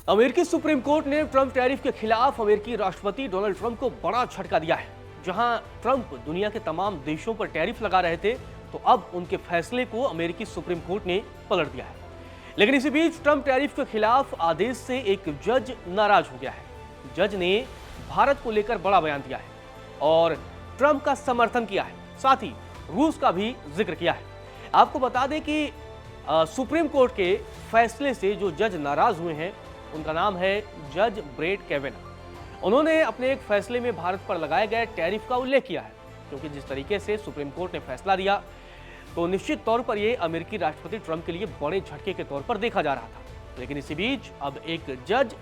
अमेरिकी supreme court ने Trump tariff के खिलाफ अमेरिकी राष्ट्रपति डोनाल्ड ट्रंप को बड़ा झटका दिया है। जहां ट्रंप दुनिया के तमाम देशों पर टैरिफ लगा रहे थे, तो अब उनके फैसले को अमेरिकी सुप्रीम कोर्ट ने पलट दिया है। लेकिन इसी बीच ट्रंप टैरिफ के खिलाफ आदेश से एक जज नाराज हो गया है। जज ने भारत को लेकर बड़ा बयान दिया है और ट्रंप का समर्थन किया है, साथ ही रूस का भी जिक्र किया है। आपको बता दें कि सुप्रीम कोर्ट के फैसले से जो जज नाराज हुए हैं, उनका नाम है जज ब्रेट कैवेना। उन्होंने अपने एक फैसले में भारत पर लगाए गए टैरिफ का उल्लेख किया है, क्योंकि जिस तरीके से सुप्रीम कोर्ट ने फैसला दिया, तो निश्चित तौर पर यह अमेरिकी राष्ट्रपति ट्रंप के लिए बड़े झटके के तौर पर देखा जा रहा था। लेकिन इसी बीच अब एक जज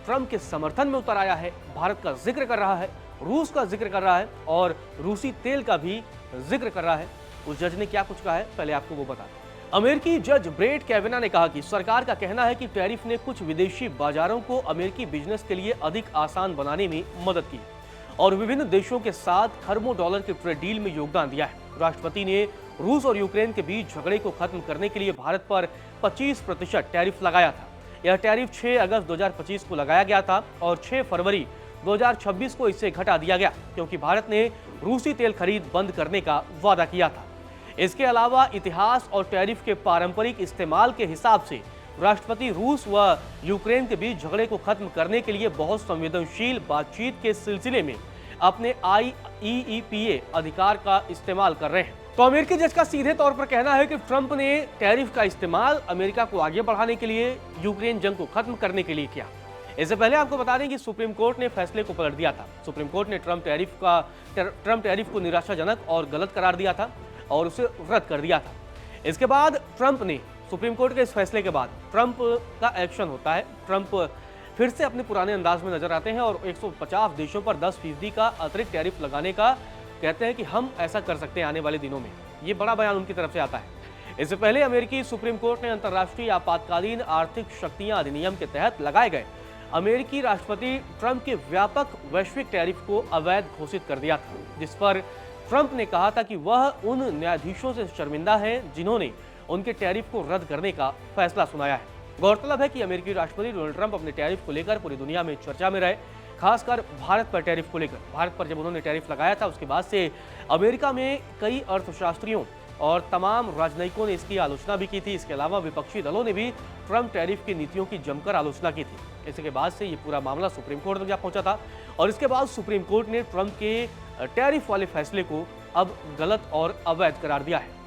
ट्रंप के समर्थन में उतर आया है, भारत का जिक्र कर रहा है, रूस का जिक्र कर रहा है और रूसी तेल का भी जिक्र कर रहा है। उस जज ने क्या कुछ कहा है, पहले आपको वो बता दें। अमेरिकी जज ब्रेट कैवेना ने कहा कि सरकार का कहना है कि टैरिफ ने कुछ विदेशी बाजारों को अमेरिकी बिजनेस के लिए अधिक आसान बनाने में मदद की और विभिन्न देशों के साथ खरबों डॉलर के ट्रेड डील में योगदान दिया है। राष्ट्रपति ने रूस और यूक्रेन के बीच झगड़े को खत्म करने के लिए भारत पर 25% टैरिफ लगाया था। यह टैरिफ 6 अगस्त 2025 को लगाया गया था और 6 फरवरी 2026 को इसे घटा दिया गया, क्योंकि भारत ने रूसी तेल खरीद बंद करने का वादा किया था। इसके अलावा इतिहास और टैरिफ के पारंपरिक इस्तेमाल के हिसाब से राष्ट्रपति रूस व यूक्रेन के बीच झगड़े को खत्म करने के लिए बहुत संवेदनशील बातचीत के सिलसिले में अपने IEEPA अधिकार का इस्तेमाल कर रहे हैं। तो अमेरिकी जज का सीधे तौर पर कहना है कि ट्रंप ने टैरिफ का इस्तेमाल अमेरिका को आगे बढ़ाने के लिए, यूक्रेन जंग को खत्म करने के लिए किया। इससे पहले आपको बता दें कि सुप्रीम कोर्ट ने फैसले को पलट दिया था। सुप्रीम कोर्ट ने ट्रंप टैरिफ को निराशाजनक और गलत करार दिया था और उसे रद्द कर दिया था। इसके बाद ट्रंप ने सुप्रीम कोर्ट के इस फैसले के बाद ट्रंप का एक्शन होता है। ट्रंप फिर से अपने पुराने अंदाज में नजर आते हैं और 150 देशों पर 10% का अतिरिक्त टैरिफ लगाने का कहते हैं कि हम ऐसा कर सकते हैं आने वाले दिनों में। ये बड़ा बयान उनकी तरफ से आता है। इससे पहले अमेरिकी सुप्रीम कोर्ट ने अंतर्राष्ट्रीय आपातकालीन आर्थिक शक्तियां अधिनियम के तहत लगाए गए अमेरिकी राष्ट्रपति ट्रंप के व्यापक वैश्विक टैरिफ को अवैध घोषित कर दिया था, जिस पर ट्रंप ने कहा था कि वह उन न्यायाधीशों से शर्मिंदा हैं जिन्होंने उनके टैरिफ को रद्द करने का फैसला सुनाया है। गौरतलब है कि अमेरिकी राष्ट्रपति डोनाल्ड ट्रंप अपने टैरिफ को लेकर पूरी दुनिया में चर्चा में रहे, खासकर भारत पर टैरिफ को लेकर। भारत पर जब उन्होंने टैरिफ लगाया था, उसके बाद से अमेरिका में कई अर्थशास्त्रियों और तमाम राजनयिकों ने इसकी आलोचना भी की थी। इसके अलावा विपक्षी दलों ने भी ट्रंप टैरिफ की नीतियों की जमकर आलोचना की थी। इसके बाद से ये पूरा मामला सुप्रीम कोर्ट तक जा पहुंचा था और इसके बाद सुप्रीम कोर्ट ने ट्रंप के टैरिफ वाले फैसले को अब गलत और अवैध करार दिया है।